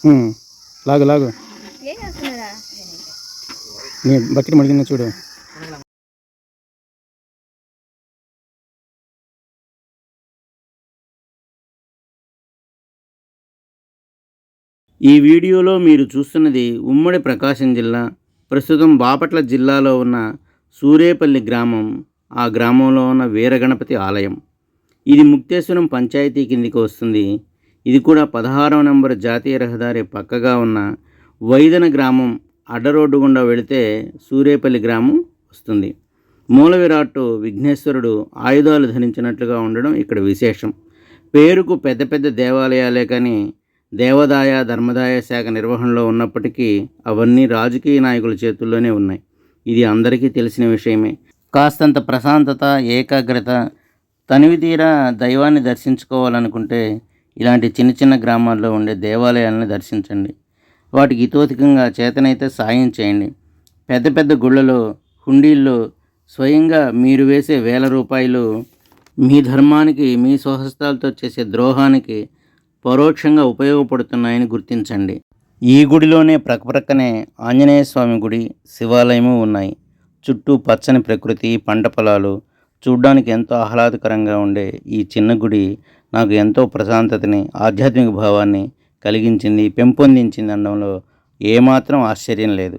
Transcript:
లాగు లాగు నీ బకెట్ మడిగిందా చూడు. ఈ వీడియోలో మీరు చూస్తున్నది ఉమ్మడి ప్రకాశం జిల్లా, ప్రస్తుతం బాపట్ల జిల్లాలో ఉన్న సూరేపల్లి గ్రామం. ఆ గ్రామంలో ఉన్న వీరగణపతి ఆలయం. ఇది ముక్తేశ్వరం పంచాయతీ కిందికి వస్తుంది. ఇది కూడా 16వ నంబర్ జాతీయ రహదారి పక్కగా ఉన్న వైదన గ్రామం అడ్డరోడ్డు గుండా వెళితే సూరేపల్లి గ్రామం వస్తుంది. మూల విరాట్టు విఘ్నేశ్వరుడు ఆయుధాలు ధరించినట్లుగా ఉండడం ఇక్కడ విశేషం. పేరుకు పెద్ద పెద్ద దేవాలయాలే కానీ దేవాదాయ ధర్మదాయ శాఖ నిర్వహణలో ఉన్నప్పటికీ అవన్నీ రాజకీయ నాయకుల చేతుల్లోనే ఉన్నాయి. ఇది అందరికీ తెలిసిన విషయమే. కాస్తంత ప్రశాంతత, ఏకాగ్రత, తనివి తీరా దైవాన్ని దర్శించుకోవాలనుకుంటే ఇలాంటి చిన్న చిన్న గ్రామాల్లో ఉండే దేవాలయాలను దర్శించండి. వాటికి ఇతోధికంగా చేతనైతే సాయం చేయండి. పెద్ద పెద్ద గుళ్ళలో హుండీల్లో స్వయంగా మీరు వేసే వేల రూపాయలు మీ ధర్మానికి, మీ స్వహస్తాలతో చేసే ద్రోహానికి పరోక్షంగా ఉపయోగపడుతున్నాయని గుర్తించండి. ఈ గుడిలోనే ప్రక్కనే ఆంజనేయ స్వామి గుడి, శివాలయము ఉన్నాయి. చుట్టూ పచ్చని ప్రకృతి, పంట పొలాలు. చూడ్డానికి ఎంతో ఆహ్లాదకరంగా ఉండే ఈ చిన్న గుడి నాకు ఎంతో ప్రశాంతతని, ఆధ్యాత్మిక భావాన్ని కలిగించింది, పెంపొందించింది అనడంలో ఏమాత్రం ఆశ్చర్యం లేదు.